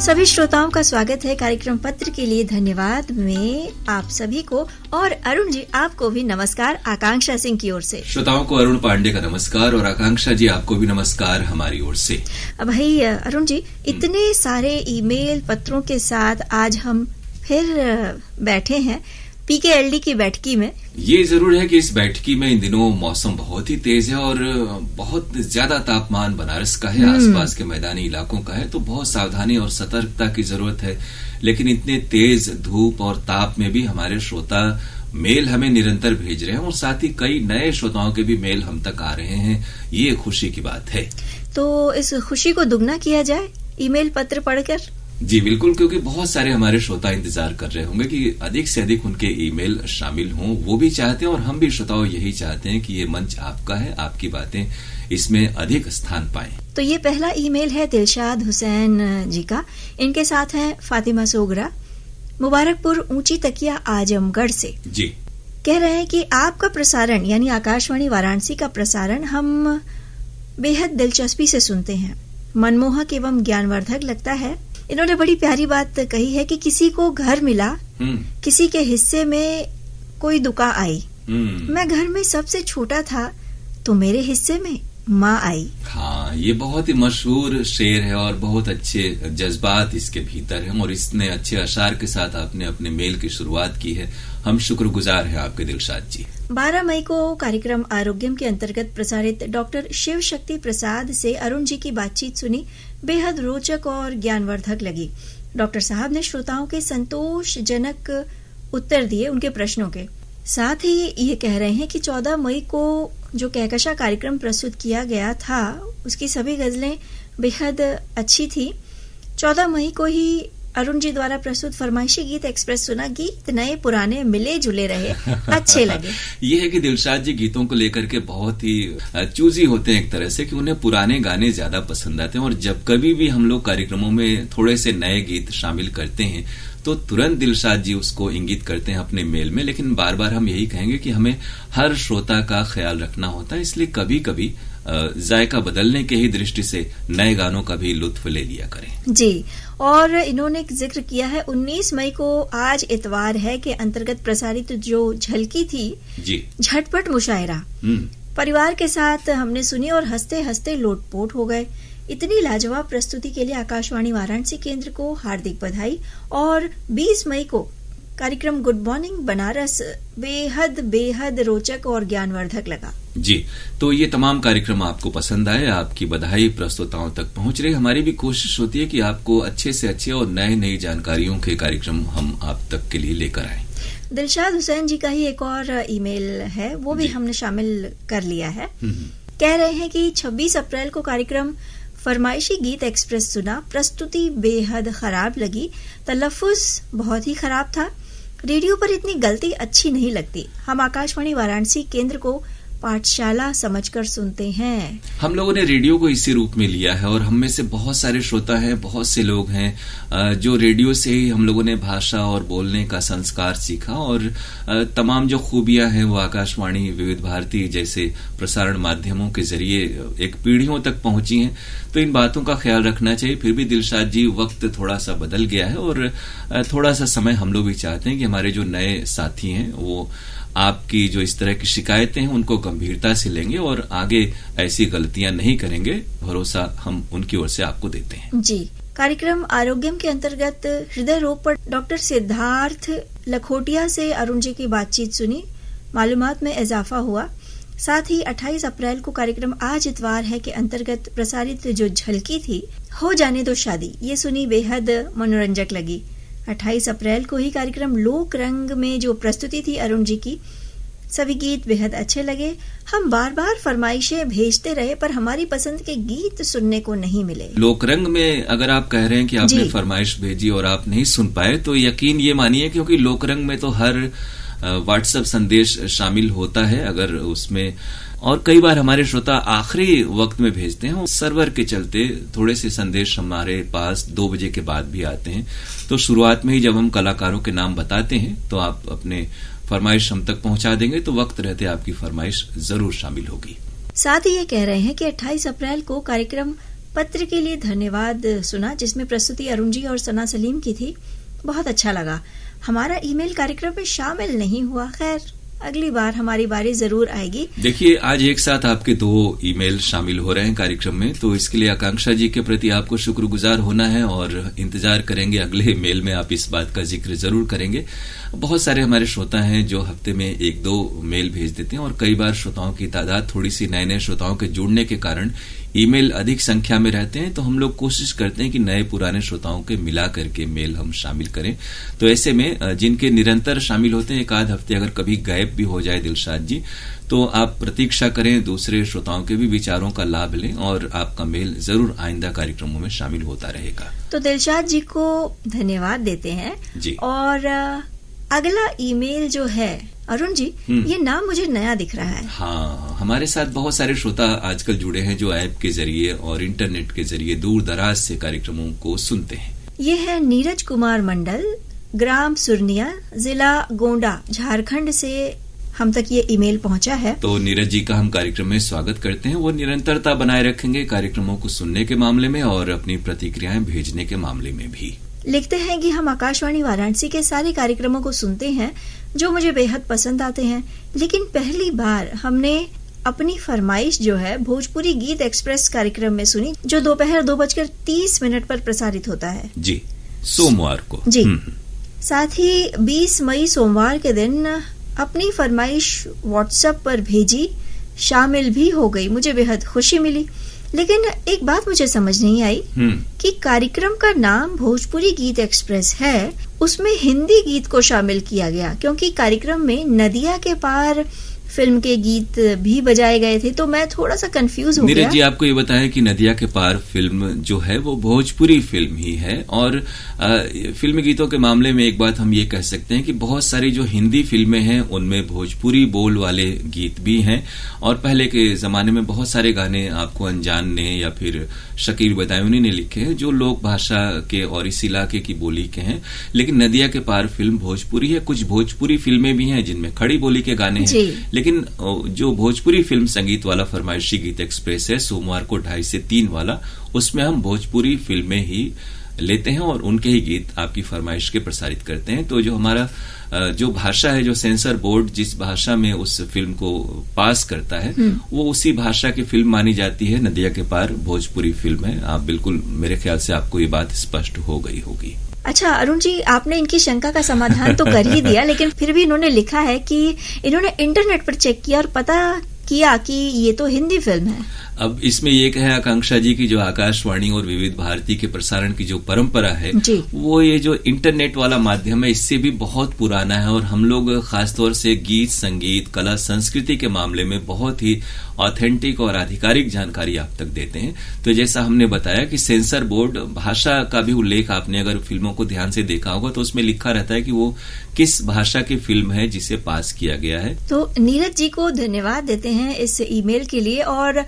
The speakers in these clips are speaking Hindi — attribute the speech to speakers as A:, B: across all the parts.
A: सभी श्रोताओं का स्वागत है कार्यक्रम पत्र के लिए धन्यवाद में आप सभी को। और अरुण जी, आपको भी नमस्कार आकांक्षा सिंह की ओर से।
B: श्रोताओं को अरुण पांडे का नमस्कार और आकांक्षा जी आपको भी नमस्कार हमारी ओर से।
A: भाई अरुण जी, इतने सारे ईमेल पत्रों के साथ आज हम फिर बैठे हैं पीकेएलडी की बैठकी में।
B: ये जरूर है कि इस बैठकी में इन दिनों मौसम बहुत ही तेज है और बहुत ज्यादा तापमान बनारस का है, आसपास के मैदानी इलाकों का है, तो बहुत सावधानी और सतर्कता की जरूरत है। लेकिन इतने तेज धूप और ताप में भी हमारे श्रोता मेल हमें निरंतर भेज रहे हैं और साथ ही कई नए श्रोताओं के भी मेल हम तक आ रहे हैं। ये खुशी की बात है। तो
A: इस खुशी को दुगना किया जाए ईमेल पत्र पढ़कर।
B: जी बिल्कुल, क्योंकि बहुत सारे हमारे श्रोता इंतजार कर रहे होंगे कि अधिक से अधिक उनके ईमेल शामिल हों। वो भी चाहते हैं और हम भी श्रोताओं यही चाहते हैं कि ये मंच आपका है, आपकी बातें इसमें अधिक स्थान पाएं।
A: तो ये पहला ईमेल है दिलशाद हुसैन जी का। इनके साथ है फातिमा सोगरा, मुबारकपुर ऊंची तकिया आजमगढ़ से।
B: जी
A: कह रहे हैं कि आपका प्रसारण यानी आकाशवाणी वाराणसी का प्रसारण हम बेहद दिलचस्पी से सुनते हैं, मनमोहक एवं ज्ञानवर्धक लगता है। इन्होंने बड़ी प्यारी बात कही है कि किसी को घर मिला, किसी के हिस्से में कोई दुआ आई। मैं घर में सबसे छोटा था तो मेरे हिस्से में माँ आई।
B: हाँ, ये बहुत ही मशहूर शेर है और बहुत अच्छे जज्बात इसके भीतर हैं और इसने अच्छे अशार के साथ आपने अपने मेल की शुरुआत की है। हम शुक्रगुजार हैं आपके दिलशाद जी।
A: 12 मई को कार्यक्रम आरोग्यम के अंतर्गत प्रसारित डॉक्टर शिव शक्ति प्रसाद से अरुण जी की बातचीत सुनी, बेहद रोचक और ज्ञानवर्धक लगी। डॉक्टर साहब ने श्रोताओं के संतोषजनक उत्तर दिए उनके प्रश्नों के। साथ ही ये कह रहे हैं कि 14 मई को जो कहकशा कार्यक्रम प्रस्तुत किया गया था उसकी सभी गजलें बेहद अच्छी थी। 14 मई को ही अरुण जी द्वारा प्रस्तुत फरमाइशी गीत एक्सप्रेस सुना। गीत नए पुराने मिले जुले रहे, अच्छे लगे।
B: ये है कि दिलशाद जी गीतों को लेकर के बहुत ही चूजी होते हैं एक तरह से, कि उन्हें पुराने गाने ज्यादा पसंद आते हैं और जब कभी भी हम लोग कार्यक्रमों में थोड़े से नए गीत शामिल करते हैं तो तुरंत दिलशाद जी उसको इंगित करते हैं अपने मेल में। लेकिन बार बार हम यही कहेंगे कि हमें हर श्रोता का ख्याल रखना होता है, इसलिए कभी कभी जायका बदलने के ही दृष्टि से नए गानों का भी लुत्फ ले लिया करें।
A: जी, और इन्होंने एक जिक्र किया है 19 मई को आज इतवार है के अंतर्गत प्रसारित जो झलकी थी
B: जी,
A: झटपट मुशायरा, परिवार के साथ हमने सुनी और हंसते हंसते लोटपोट हो गए। इतनी लाजवाब प्रस्तुति के लिए आकाशवाणी वाराणसी केंद्र को हार्दिक बधाई। और 20 मई को कार्यक्रम गुड मॉर्निंग बनारस बेहद बेहद रोचक और ज्ञानवर्धक लगा।
B: जी, तो ये तमाम कार्यक्रम आपको पसंद आए, आपकी बधाई प्रस्तोताओं तक पहुंच रही। हमारी भी कोशिश होती है कि आपको अच्छे से अच्छे और नई नई जानकारियों के कार्यक्रम हम आप तक के लिए लेकर आए।
A: दिलशाद हुसैन जी का ही एक और ईमेल है, वो भी हमने शामिल कर लिया है। कह रहे हैं कि 26 अप्रैल को कार्यक्रम फरमाइशी गीत एक्सप्रेस सुना, प्रस्तुति बेहद खराब लगी, तलफ्फुज बहुत ही खराब था, रेडियो पर इतनी गलती अच्छी नहीं लगती। हम आकाशवाणी वाराणसी केंद्र को पाठशाला समझकर सुनते हैं।
B: हम लोगों ने रेडियो को इसी रूप में लिया है और हम में से बहुत सारे श्रोता हैं, बहुत से लोग हैं जो रेडियो से ही हम लोगों ने भाषा और बोलने का संस्कार सीखा और तमाम जो खूबियां हैं वो आकाशवाणी विविध भारती जैसे प्रसारण माध्यमों के जरिए एक पीढ़ियों तक पहुंची हैं। तो इन बातों का ख्याल रखना चाहिए। फिर भी दिलशाद जी वक्त थोड़ा सा बदल गया है और थोड़ा सा समय हम लोग भी चाहते हैं कि हमारे जो नए साथी हैं वो आपकी जो इस तरह की शिकायतें हैं उनको गंभीरता से लेंगे और आगे ऐसी गलतियां नहीं करेंगे। भरोसा हम उनकी ओर से आपको देते हैं।
A: जी, कार्यक्रम आरोग्यम के अंतर्गत हृदय रोग पर डॉक्टर सिद्धार्थ लखोटिया से अरुण जी की बातचीत सुनी, मालूमात में इजाफा हुआ। साथ ही 28 अप्रैल को कार्यक्रम आज इतवार है के अंतर्गत प्रसारित जो झलकी थी हो जाने दो शादी, ये सुनी, बेहद मनोरंजक लगी। 28 अप्रैल को ही कार्यक्रम लोक रंग में जो प्रस्तुति थी अरुण जी की, सभी गीत बेहद अच्छे लगे। हम बार बार फरमाइशें भेजते रहे पर हमारी पसंद के गीत सुनने को नहीं मिले।
B: लोक रंग में अगर आप कह रहे हैं कि आपने फरमाइश भेजी और आप नहीं सुन पाए तो यकीन ये मानिए, क्योंकि लोक रंग में तो हर व्हाट्सएप संदेश शामिल होता है अगर उसमें, और कई बार हमारे श्रोता आखिरी वक्त में भेजते हैं। सर्वर के चलते थोड़े से संदेश हमारे पास 2 बजे के बाद भी आते हैं। तो शुरुआत में ही जब हम कलाकारों के नाम बताते हैं तो आप अपने फरमाइश हम तक पहुंचा देंगे तो वक्त रहते आपकी फरमाइश जरूर शामिल होगी।
A: साथ ही ये कह रहे हैं कि 28 अप्रैल को कार्यक्रम पत्र के लिए धन्यवाद सुना, जिसमें प्रस्तुति अरुण जी और सना सलीम की थी। बहुत अच्छा लगा। हमारा ईमेल कार्यक्रम में शामिल नहीं हुआ। खैर, अगली बार हमारी बारी जरूर आएगी।
B: देखिए, आज एक साथ आपके 2 ईमेल शामिल हो रहे हैं कार्यक्रम में, तो इसके लिए आकांक्षा जी के प्रति आपको शुक्रगुजार होना है और इंतजार करेंगे अगले मेल में आप इस बात का जिक्र जरूर करेंगे। बहुत सारे हमारे श्रोता हैं जो हफ्ते में 1-2 मेल भेज देते हैं और कई बार श्रोताओं की तादाद थोड़ी सी नए श्रोताओं के जुड़ने के कारण ईमेल अधिक संख्या में रहते हैं, तो हम लोग कोशिश करते हैं कि नए पुराने श्रोताओं के मिला करके मेल हम शामिल करें। तो ऐसे में जिनके निरंतर शामिल होते हैं, 1 आध हफ्ते अगर कभी गायब भी हो जाए दिलशाद जी, तो आप प्रतीक्षा करें, दूसरे श्रोताओं के भी विचारों का लाभ लें और आपका मेल जरूर आइंदा कार्यक्रमों में शामिल होता रहेगा।
A: तो दिलशाद जी को धन्यवाद देते हैं जी। और अगला ईमेल जो है अरुण जी, ये नाम मुझे नया दिख रहा है।
B: हाँ, हमारे साथ बहुत सारे श्रोता आजकल जुड़े हैं जो ऐप के जरिए और इंटरनेट के जरिए दूर दराज से कार्यक्रमों को सुनते हैं।
A: ये है नीरज कुमार मंडल, ग्राम सुरनिया, जिला गोंडा, झारखंड से हम तक ये ईमेल पहुंचा है।
B: तो नीरज जी का हम कार्यक्रम में स्वागत करते हैं। वो निरंतरता बनाए रखेंगे कार्यक्रमों को सुनने के मामले में और अपनी प्रतिक्रियाएं भेजने के मामले में भी।
A: लिखते हैं कि हम आकाशवाणी वाराणसी के सारे कार्यक्रमों को सुनते हैं जो मुझे बेहद पसंद आते हैं, लेकिन पहली बार हमने अपनी फरमाइश जो है भोजपुरी गीत एक्सप्रेस कार्यक्रम में सुनी, जो दोपहर 2:30 पर प्रसारित होता है
B: जी, सोमवार को
A: जी। साथ ही 20 मई सोमवार के दिन अपनी फरमाइश व्हाट्सएप पर भेजी, शामिल भी हो गई। मुझे बेहद खुशी मिली, लेकिन एक बात मुझे समझ नहीं आई कि कार्यक्रम का नाम भोजपुरी गीत एक्सप्रेस है, उसमें हिंदी गीत को शामिल किया गया, क्योंकि कार्यक्रम में नदिया के पार फिल्म के गीत भी बजाए गए थे। तो मैं थोड़ा सा कंफ्यूज हो गया।
B: नीरज जी, आपको ये बताएं कि नदिया के पार फिल्म जो है वो भोजपुरी फिल्म ही है और फिल्मी गीतों के मामले में एक बात हम ये कह सकते हैं कि बहुत सारी जो हिंदी फिल्में हैं उनमें भोजपुरी बोल वाले गीत भी हैं और पहले के जमाने में बहुत सारे गाने आपको अनजान ने या फिर शकील बदायूनी ने लिखे हैं जो लोक भाषा के और इस इलाके की बोली के हैं। लेकिन नदिया के पार फिल्म भोजपुरी है। कुछ भोजपुरी फिल्में भी हैं जिनमें खड़ी बोली के गाने हैं, लेकिन जो भोजपुरी फिल्म संगीत वाला फरमाइशी गीत एक्सप्रेस है सोमवार को 2:30 से 3 वाला, उसमें हम भोजपुरी फिल्में ही लेते हैं और उनके ही गीत आपकी फरमाइश के प्रसारित करते हैं। तो जो हमारा जो भाषा है, जो सेंसर बोर्ड जिस भाषा में उस फिल्म को पास करता है वो उसी भाषा की फिल्म मानी जाती है। नदिया के पार भोजपुरी फिल्म है। आप बिल्कुल, मेरे ख्याल से आपको ये बात स्पष्ट हो गई होगी।
A: अच्छा अरुण जी, आपने इनकी शंका का समाधान तो कर ही दिया, लेकिन फिर भी इन्होंने लिखा है कि इन्होंने इंटरनेट पर चेक किया और पता किया कि ये तो हिंदी फिल्म है।
B: अब इसमें ये है आकांक्षा जी की जो आकाशवाणी और विविध भारती के प्रसारण की जो परंपरा है वो ये जो इंटरनेट वाला माध्यम है इससे भी बहुत पुराना है और हम लोग खासतौर से गीत, संगीत, कला, संस्कृति के मामले में बहुत ही ऑथेंटिक और आधिकारिक जानकारी आप तक देते हैं। तो जैसा हमने बताया कि सेंसर बोर्ड भाषा का भी उल्लेख, आपने अगर फिल्मों को ध्यान से देखा होगा तो उसमें लिखा रहता है कि वो किस भाषा की फिल्म है जिसे पास किया गया है।
A: तो नीरज जी को धन्यवाद देते हैं इस ईमेल के लिए और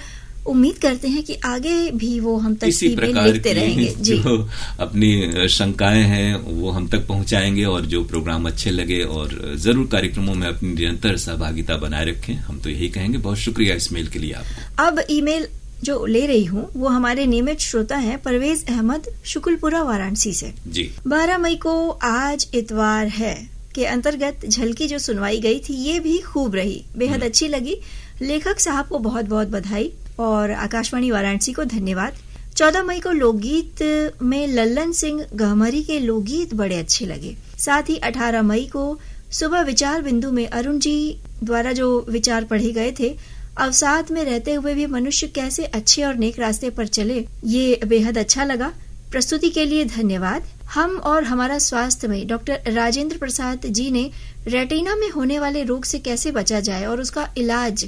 A: उम्मीद करते हैं कि आगे भी वो हम तक
B: इसी प्रकार की जो अपनी शंकाएं हैं वो हम तक पहुंचाएंगे और जो प्रोग्राम अच्छे लगे और जरूर कार्यक्रमों में अपनी निरंतर सहभागिता बनाए रखें। हम तो यही कहेंगे। बहुत शुक्रिया इस मेल के लिए आपको।
A: अब ईमेल जो ले रही हूँ वो हमारे नियमित श्रोता हैं परवेज अहमद, शुकुलपुरा, वाराणसी से जी। 12 मई को आज इतवार है के अंतर्गत झलकी जो सुनवाई गई थी ये भी खूब रही, बेहद अच्छी लगी। लेखक साहब को बहुत बहुत बधाई और आकाशवाणी वाराणसी को धन्यवाद। 14 मई को लोकगीत में लल्लन सिंह गहमरी के लोकगीत बड़े अच्छे लगे। साथ ही 18 मई को सुबह विचार बिंदु में अरुण जी द्वारा जो विचार पढ़े गए थे, अवसाद में रहते हुए भी मनुष्य कैसे अच्छे और नेक रास्ते पर चले, ये बेहद अच्छा लगा। प्रस्तुति के लिए धन्यवाद। हम और हमारा स्वास्थ्य में डॉक्टर राजेंद्र प्रसाद जी ने रेटिना में होने वाले रोग से कैसे बचा जाए और उसका इलाज,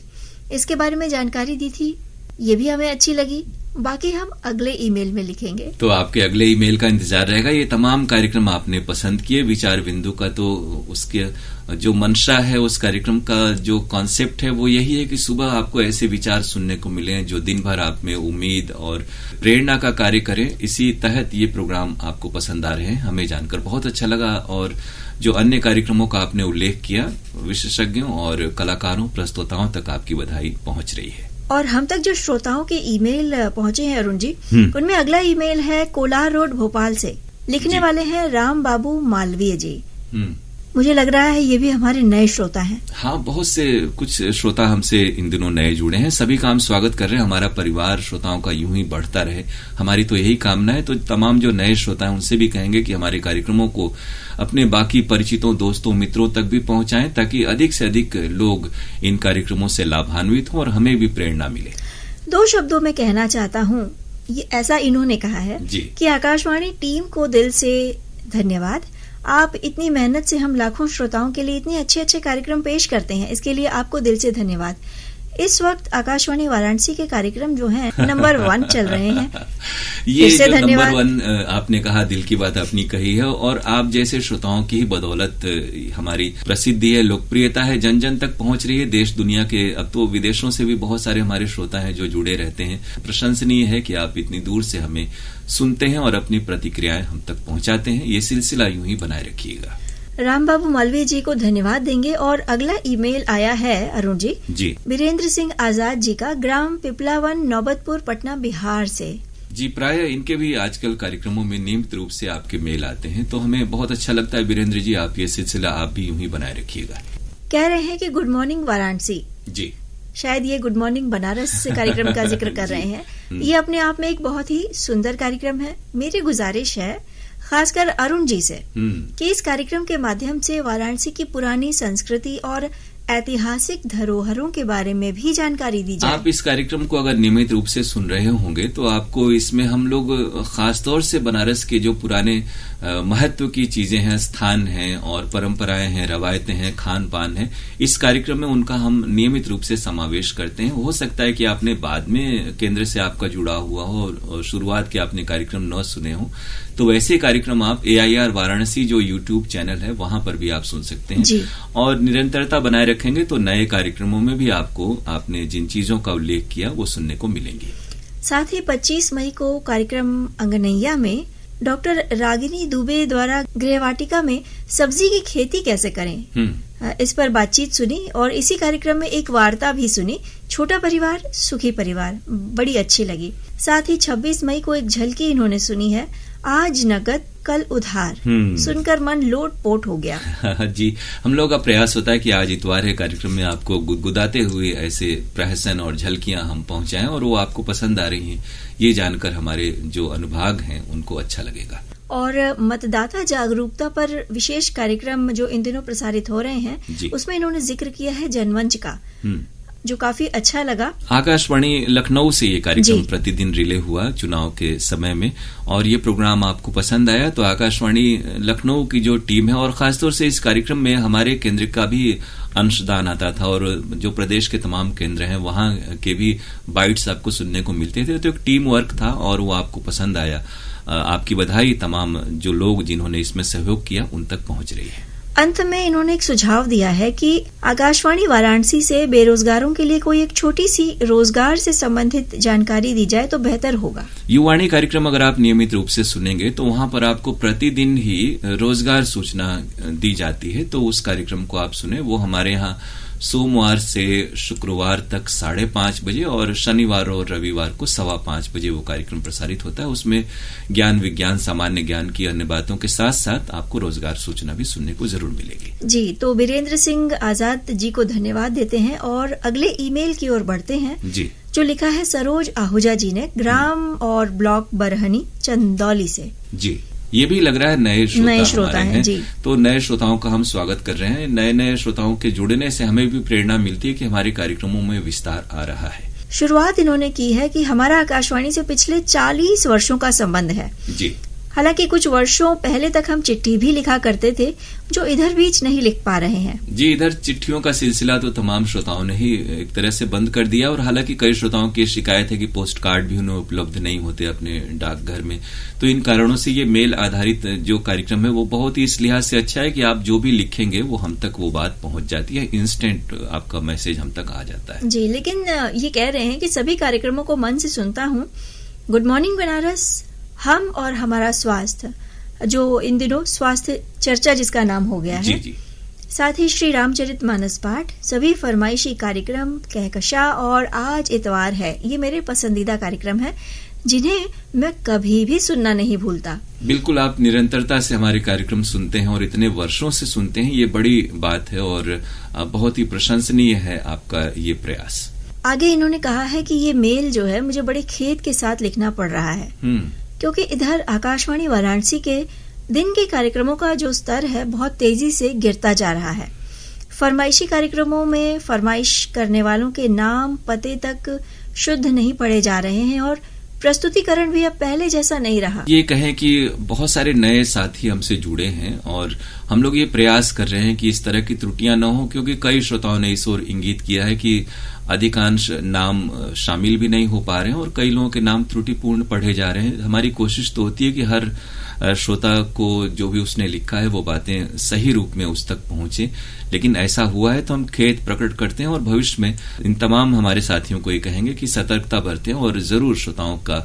A: इसके बारे में जानकारी दी थी, ये भी हमें अच्छी लगी। बाकी हम अगले ईमेल में लिखेंगे।
B: तो आपके अगले ईमेल का इंतजार रहेगा। ये तमाम कार्यक्रम आपने पसंद किए। विचार बिंदु का तो उसके जो मंशा है, उस कार्यक्रम का जो कॉन्सेप्ट है वो यही है कि सुबह आपको ऐसे विचार सुनने को मिले जो दिन भर आप में उम्मीद और प्रेरणा का कार्य करें। इसी तहत ये प्रोग्राम आपको पसंद आ रहे हैं, हमें जानकर बहुत अच्छा लगा। और जो अन्य कार्यक्रमों का आपने उल्लेख किया, विशेषज्ञों और कलाकारों, प्रस्तोताओं तक आपकी बधाई पहुंच रही है।
A: और हम तक जो श्रोताओं के ईमेल पहुंचे हैं अरुण जी, उनमें अगला ईमेल है कोलार रोड भोपाल से। लिखने वाले हैं राम बाबू मालवीय जी। मुझे लग रहा है ये भी हमारे नए श्रोता हैं।
B: हाँ, बहुत से कुछ श्रोता हमसे इन दिनों नए जुड़े हैं। सभी का हम स्वागत कर रहे हैं। हमारा परिवार श्रोताओं का यूं ही बढ़ता रहे, हमारी तो यही कामना है। तो तमाम जो नए श्रोता हैं उनसे भी कहेंगे कि हमारे कार्यक्रमों को अपने बाकी परिचितों, दोस्तों, मित्रों तक भी पहुंचाएं, ताकि अधिक से अधिक लोग इन कार्यक्रमों से लाभान्वित हों और हमें भी प्रेरणा मिले।
A: 2 शब्दों में कहना चाहता हूँ, ये ऐसा इन्होंने कहा है कि आकाशवाणी टीम को दिल से धन्यवाद। आप इतनी मेहनत से हम लाखों श्रोताओं के लिए इतने अच्छे अच्छे कार्यक्रम पेश करते हैं, इसके लिए आपको दिल से धन्यवाद। इस वक्त आकाशवाणी वाराणसी के कार्यक्रम जो हैं नंबर 1 चल रहे हैं।
B: ये जो नंबर 1 आपने कहा, दिल की बात अपनी कही है, और आप जैसे श्रोताओं की ही बदौलत हमारी प्रसिद्धि है, लोकप्रियता है, जन जन तक पहुंच रही है। देश दुनिया के, अब तो विदेशों से भी बहुत सारे हमारे श्रोता हैं जो जुड़े रहते हैं। प्रशंसनीय है कि आप इतनी दूर से हमें सुनते हैं और अपनी प्रतिक्रियाएं हम तक पहुंचाते हैं। ये सिलसिला यूं ही बनाए रखिएगा।
A: राम बाबू मालवीय जी को धन्यवाद देंगे। और अगला ईमेल आया है अरुण जी, वीरेंद्र सिंह आजाद जी का, ग्राम पिपलावन, नौबतपुर, पटना, बिहार से।
B: जी, प्राय इनके भी आजकल कार्यक्रमों में नियमित रूप से आपके मेल आते हैं, तो हमें बहुत अच्छा लगता है। वीरेंद्र जी, आप ये सिलसिला आप भी यूं ही बनाए रखिएगा।
A: कह रहे हैं कि गुड मॉर्निंग वाराणसी।
B: जी,
A: शायद ये गुड मॉर्निंग बनारस से कार्यक्रम का जिक्र कर रहे हैं। ये अपने आप में एक बहुत ही सुंदर कार्यक्रम है। मेरी गुजारिश है खासकर अरुण जी से कि इस कार्यक्रम के माध्यम से वाराणसी की पुरानी संस्कृति और ऐतिहासिक धरोहरों के बारे में भी जानकारी दी जाए।
B: आप इस कार्यक्रम को अगर नियमित रूप से सुन रहे होंगे तो आपको इसमें हम लोग खासतौर से बनारस के जो पुराने महत्व की चीजें हैं, स्थान हैं और परंपराएं हैं, रवायतें हैं, खान पान है, इस कार्यक्रम में उनका हम नियमित रूप से समावेश करते हैं। हो सकता है कि आपने बाद में केंद्र से आपका जुड़ा हुआ हो और शुरुआत के आपने कार्यक्रम न सुने हो, तो वैसे कार्यक्रम आप AIR वाराणसी जो YouTube चैनल है वहां पर भी आप सुन सकते हैं। और निरंतरता बनाए रखेंगे तो नए कार्यक्रमों में भी आपको आपने जिन चीजों का उल्लेख किया वो सुनने को मिलेंगी।
A: साथ ही 25 मई को कार्यक्रम अंगनैया में डॉक्टर रागिनी दुबे द्वारा गृहवाटिका में सब्जी की खेती कैसे करें, इस पर बातचीत सुनी और इसी कार्यक्रम में एक वार्ता भी सुनी, छोटा परिवार सुखी परिवार, बड़ी अच्छी लगी। साथ ही 26 मई को एक झलकी इन्होंने सुनी है, आज नकद कल उधार, सुनकर मन लोट पोट हो गया।
B: जी, हम लोग का प्रयास होता है कि आज इतवार है, कार्यक्रम में आपको गुदगुदाते हुए ऐसे प्रहसन और झलकियां हम पहुंचाएं और वो आपको पसंद आ रही हैं, ये जानकर हमारे जो अनुभाग हैं उनको अच्छा लगेगा।
A: और मतदाता जागरूकता पर विशेष कार्यक्रम जो इन दिनों प्रसारित हो रहे हैं, उसमें इन्होंने जिक्र किया है जनमंच का, जो काफी अच्छा लगा।
B: आकाशवाणी लखनऊ से ये कार्यक्रम प्रतिदिन रिले हुआ चुनाव के समय में, और ये प्रोग्राम आपको पसंद आया तो आकाशवाणी लखनऊ की जो टीम है, और खासतौर से इस कार्यक्रम में हमारे केंद्र का भी अंशदान आता था और जो प्रदेश के तमाम केंद्र हैं वहां के भी बाइट्स आपको सुनने को मिलते थे, तो एक टीम वर्क था और वो आपको पसंद आया। आपकी बधाई तमाम जो लोग जिन्होंने इसमें सहयोग किया उन तक पहुंच रही है।
A: अंत में इन्होंने एक सुझाव दिया है कि आकाशवाणी वाराणसी से बेरोजगारों के लिए कोई एक छोटी सी रोजगार से संबंधित जानकारी दी जाए तो बेहतर होगा।
B: युवाणी कार्यक्रम अगर आप नियमित रूप से सुनेंगे तो वहां पर आपको प्रतिदिन ही रोजगार सूचना दी जाती है, तो उस कार्यक्रम को आप सुने। वो हमारे यहाँ सोमवार से शुक्रवार तक 5:30 बजे और शनिवार और रविवार को 5:15 बजे वो कार्यक्रम प्रसारित होता है। उसमें ज्ञान विज्ञान, सामान्य ज्ञान की अन्य बातों के साथ साथ आपको रोजगार सूचना भी सुनने को जरूर मिलेगी।
A: जी, तो वीरेंद्र सिंह आजाद जी को धन्यवाद देते हैं और अगले ईमेल की ओर बढ़ते हैं।
B: जी,
A: जो लिखा है सरोज आहूजा जी ने, ग्राम और ब्लॉक बरहनी, चंदौली से।
B: जी, ये भी लग रहा है नए श्रोता हैं जी। तो नए श्रोताओं का हम स्वागत कर रहे हैं। नए श्रोताओं के जुड़ने से हमें भी प्रेरणा मिलती है कि हमारे कार्यक्रमों में विस्तार आ रहा है।
A: शुरुआत इन्होंने की है कि हमारा आकाशवाणी से पिछले 40 वर्षों का संबंध है।
B: जी,
A: हालांकि कुछ वर्षों पहले तक हम चिट्ठी भी लिखा करते थे, जो इधर बीच नहीं लिख पा रहे हैं।
B: जी, इधर चिट्ठियों का सिलसिला तो तमाम श्रोताओं ने ही एक तरह से बंद कर दिया, और हालांकि कई श्रोताओं की शिकायत है कि पोस्ट कार्ड भी उन्हें उपलब्ध नहीं होते अपने डाकघर में। तो इन कारणों से ये मेल आधारित जो कार्यक्रम है वो बहुत ही इस लिहाज से अच्छा है कि आप जो भी लिखेंगे वो हम तक वो बात पहुंच जाती है, इंस्टेंट आपका मैसेज हम तक आ जाता है।
A: जी, लेकिन ये कह रहे हैं कि सभी कार्यक्रमों को मन से सुनता हूँ। गुड मॉर्निंग बनारस, हम और हमारा स्वास्थ्य, जो इन दिनों स्वास्थ्य चर्चा जिसका नाम हो गया है,
B: जी।
A: साथ ही श्री रामचरित मानस पाठ, सभी फरमाइशी कार्यक्रम, कहकशा और आज इतवार है, ये मेरे पसंदीदा कार्यक्रम है जिन्हें मैं कभी भी सुनना नहीं भूलता।
B: बिल्कुल, आप निरंतरता से हमारे कार्यक्रम सुनते हैं और इतने वर्षों से सुनते हैं, ये बड़ी बात है और बहुत ही प्रशंसनीय है आपका ये प्रयास।
A: आगे इन्होंने कहा है कि ये मेल जो है मुझे बड़े खेद के साथ लिखना पड़ रहा है, क्योंकि इधर आकाशवाणी वाराणसी के दिन के कार्यक्रमों का जो स्तर है बहुत तेजी से गिरता जा रहा है। फरमाइशी कार्यक्रमों में फरमाइश करने वालों के नाम पते तक शुद्ध नहीं पढ़े जा रहे हैं और प्रस्तुतिकरण भी अब पहले जैसा नहीं रहा।
B: ये कहें कि बहुत सारे नए साथी हमसे जुड़े हैं और हम लोग ये प्रयास कर रहे हैं कि इस तरह की त्रुटियां न हो, क्योंकि कई श्रोताओं ने इस ओर इंगित किया है कि अधिकांश नाम शामिल भी नहीं हो पा रहे हैं और कई लोगों के नाम त्रुटिपूर्ण पढ़े जा रहे हैं। हमारी कोशिश तो होती है कि हर श्रोता को जो भी उसने लिखा है वो बातें सही रूप में उस तक पहुंचे, लेकिन ऐसा हुआ है तो हम खेद प्रकट करते हैं और भविष्य में इन तमाम हमारे साथियों को ये कहेंगे कि सतर्कता बरतें और जरूर श्रोताओं का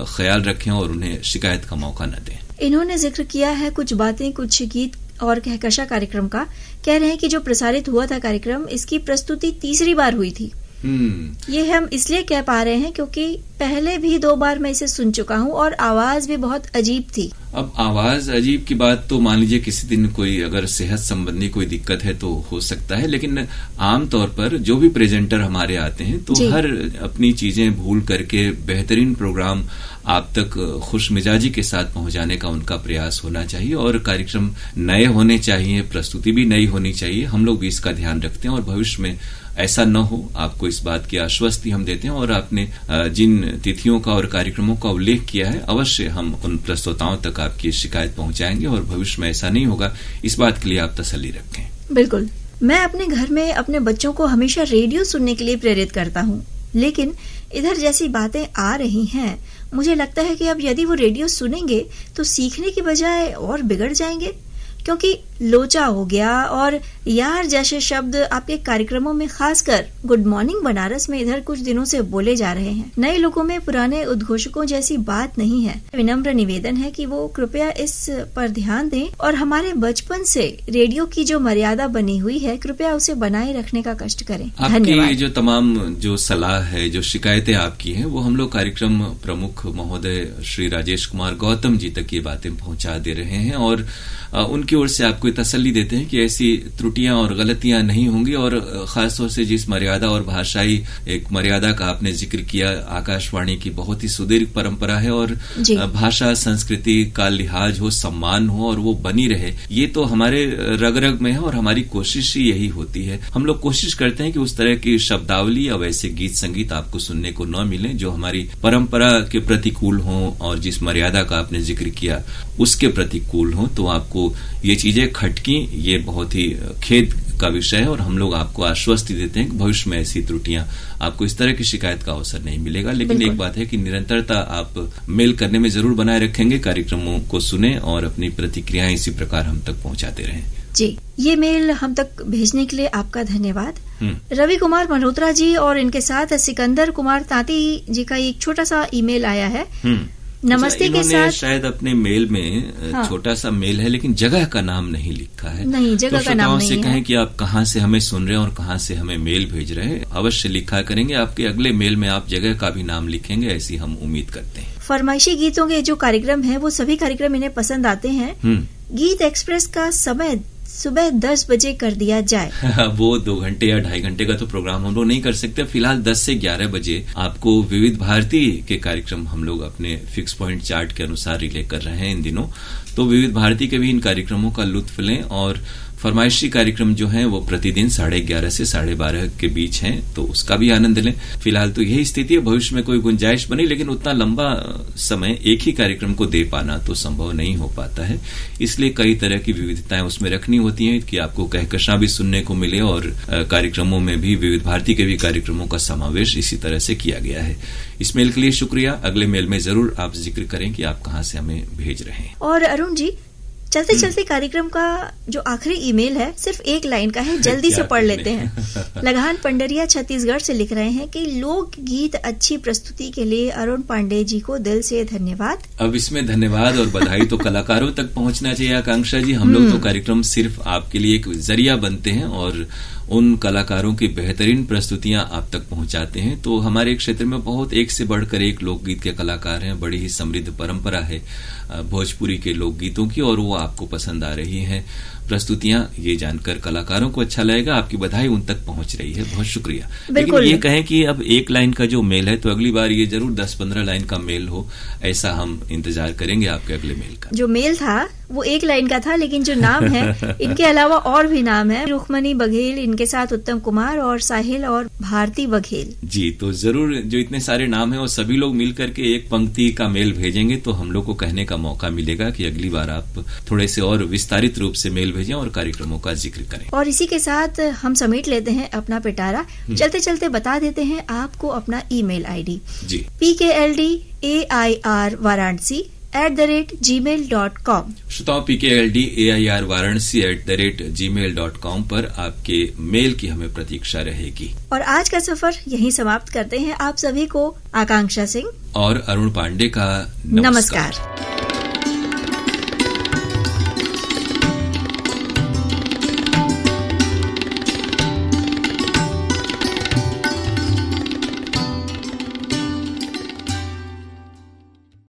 B: ख्याल रखें और उन्हें शिकायत का मौका न दें।
A: इन्होंने जिक्र किया है कुछ बातें, कुछ गीत और कहकशा कार्यक्रम का। कह रहे हैं कि जो प्रसारित हुआ था कार्यक्रम, इसकी प्रस्तुति तीसरी बार हुई थी। ये हम इसलिए कह पा रहे हैं क्योंकि पहले भी 2 बार मैं इसे सुन चुका हूँ और आवाज भी बहुत अजीब थी।
B: अब आवाज अजीब की बात तो मान लीजिए किसी दिन कोई अगर सेहत संबंधी कोई दिक्कत है तो हो सकता है, लेकिन आम तौर पर जो भी प्रेजेंटर हमारे आते हैं तो हर अपनी चीजें भूल करके बेहतरीन प्रोग्राम आप तक खुश मिजाजी के साथ पहुंचाने का उनका प्रयास होना चाहिए और कार्यक्रम नए होने चाहिए, प्रस्तुति भी नई होनी चाहिए। हम लोग भी इसका ध्यान रखते हैं और भविष्य में ऐसा न हो, आपको इस बात की आश्वस्ति हम देते हैं और आपने जिन तिथियों का और कार्यक्रमों का उल्लेख किया है, अवश्य हम उन प्रस्तुताओं तक आपकी शिकायत पहुंचाएंगे और भविष्य में ऐसा नहीं होगा, इस बात के लिए आप तसल्ली रखें।
A: बिल्कुल, मैं अपने घर में अपने बच्चों को हमेशा रेडियो सुनने के लिए प्रेरित करता हूँ, लेकिन इधर जैसी बातें आ रही हैं, मुझे लगता है कि अब यदि वो रेडियो सुनेंगे तो सीखने की बजाय और बिगड़ जाएंगे, क्योंकि लोचा हो गया और यार जैसे शब्द आपके कार्यक्रमों में खासकर गुड मॉर्निंग बनारस में इधर कुछ दिनों से बोले जा रहे हैं। नए लोगों में पुराने उद्घोषकों जैसी बात नहीं है। विनम्र निवेदन है कि वो कृपया इस पर ध्यान दें और हमारे बचपन से रेडियो की जो मर्यादा बनी हुई है, कृपया उसे बनाए रखने का कष्ट करें।
B: आपकी जो तमाम जो सलाह है, जो शिकायतें आपकी हैं, वो हम लोग कार्यक्रम प्रमुख महोदय श्री राजेश कुमार गौतम जी तक ये बातें पहुंचा दे रहे हैं और उनकी ओर से आपको तसल्ली देते हैं कि ऐसी त्रुटियां और गलतियां नहीं होंगी और खासतौर से जिस मर्यादा और भाषाई एक मर्यादा का आपने जिक्र किया, आकाशवाणी की बहुत ही सुदीर्घ परंपरा है और भाषा संस्कृति का लिहाज हो, सम्मान हो और वो बनी रहे, ये तो हमारे रग रग में है और हमारी कोशिश ही यही होती है। हम लोग कोशिश करते हैं कि उस तरह की शब्दावली या वैसे गीत संगीत आपको सुनने को न मिले जो हमारी परंपरा के प्रतिकूल हों और जिस मर्यादा का आपने जिक्र किया उसके प्रतिकूल हों, तो आपको ये चीजें खटकी, ये बहुत ही खेद का विषय है और हम लोग आपको आश्वस्ति देते हैं कि भविष्य में ऐसी त्रुटियां, आपको इस तरह की शिकायत का अवसर नहीं मिलेगा। लेकिन एक बात है कि निरंतरता आप मेल करने में जरूर बनाए रखेंगे, कार्यक्रमों को सुने और अपनी प्रतिक्रियाएं इसी प्रकार हम तक पहुंचाते रहें।
A: जी, ये मेल हम तक भेजने के लिए आपका धन्यवाद। रवि कुमार मल्होत्रा जी और इनके साथ सिकंदर कुमार तांती जी का एक छोटा सा ईमेल आया है। नमस्ते के साथ
B: शायद अपने मेल में छोटा सा मेल है लेकिन जगह का नाम नहीं लिखा है।
A: नहीं, जगह का नाम नहीं है।
B: से कहें कि आप कहां से हमें सुन रहे हैं और कहां से हमें मेल भेज रहे हैं, अवश्य लिखा करेंगे। आपके अगले मेल में आप जगह का भी नाम लिखेंगे, ऐसी हम उम्मीद करते हैं।
A: फरमाइशी गीतों के जो कार्यक्रम है वो सभी कार्यक्रम इन्हें पसंद आते हैं। गीत एक्सप्रेस का समय सुबह 10 बजे कर दिया जाए।
B: वो 2 घंटे या 2.5 घंटे का तो प्रोग्राम हम लोग नहीं कर सकते। फिलहाल 10 से 11 बजे आपको विविध भारती के कार्यक्रम हम लोग अपने फिक्स पॉइंट चार्ट के अनुसार रिले कर रहे हैं इन दिनों, तो विविध भारती के भी इन कार्यक्रमों का लुत्फ लें और फरमाइशी कार्यक्रम जो है वो प्रतिदिन 11:30 से 12:30 के बीच हैं, तो उसका भी आनंद लें। फिलहाल तो यही स्थिति है, भविष्य में कोई गुंजाइश बनी, लेकिन उतना लंबा समय एक ही कार्यक्रम को दे पाना तो संभव नहीं हो पाता है। इसलिए कई तरह की विविधताएं उसमें रखनी होती हैं कि आपको कहकशा भी सुनने को मिले और कार्यक्रमों में भी विविध भारती के भी कार्यक्रमों का समावेश इसी तरह से किया गया है। इस मेल के लिए शुक्रिया। अगले मेल में जरूर आप जिक्र करें कि आप कहां से हमें भेज रहे हैं।
A: और अरुण जी, चलते चलते कार्यक्रम का जो आखिरी ईमेल है सिर्फ एक लाइन का है, जल्दी से पढ़ लेते हैं। लगान पंडरिया छत्तीसगढ़ से लिख रहे हैं कि लोकगीत अच्छी प्रस्तुति के लिए अरुण पांडे जी को दिल से धन्यवाद।
B: अब इसमें धन्यवाद और बधाई तो कलाकारों तक पहुंचना चाहिए आकांक्षा जी। हम लोग तो कार्यक्रम सिर्फ आपके लिए एक जरिया बनते हैं और उन कलाकारों की बेहतरीन प्रस्तुतियां आप तक पहुंचाते हैं। तो हमारे क्षेत्र में बहुत एक से बढ़कर एक लोकगीत के कलाकार हैं, बड़ी ही समृद्ध परंपरा है भोजपुरी के लोकगीतों की, और वो आपको पसंद आ रही हैं प्रस्तुतियां। ये जानकर कलाकारों को अच्छा लगेगा, आपकी बधाई उन तक पहुंच रही है, बहुत शुक्रिया। लेकिन ये कहें कि अब एक लाइन का जो मेल है तो अगली बार ये जरूर 10-15 लाइन का मेल हो, ऐसा हम इंतजार करेंगे आपके अगले मेल का।
A: जो मेल था वो एक लाइन का था, लेकिन जो नाम है इनके अलावा और भी नाम है, रुक्मणी बघेल, इनके साथ उत्तम कुमार और साहिल और भारती बघेल
B: जी। तो जरूर जो इतने सारे नाम हैं वो सभी लोग मिल करके एक पंक्ति का मेल भेजेंगे तो हम लोग को कहने का मौका मिलेगा कि अगली बार आप थोड़े से और विस्तारित रूप से मेल भेजें और कार्यक्रमों का जिक्र करें।
A: और इसी के साथ हम समेट लेते हैं अपना पिटारा। चलते चलते बता देते हैं आपको अपना ईमेल आईडी
B: जी,
A: PKLDAIR वाराणसी @gmail.com।
B: श्रोताओं, PKLDAIR वाराणसी @gmail.com पर आपके मेल की हमें प्रतीक्षा रहेगी।
A: और आज का सफर यहीं समाप्त करते हैं। आप सभी को आकांक्षा सिंह
B: और अरुण पांडे का
A: नमस्कार।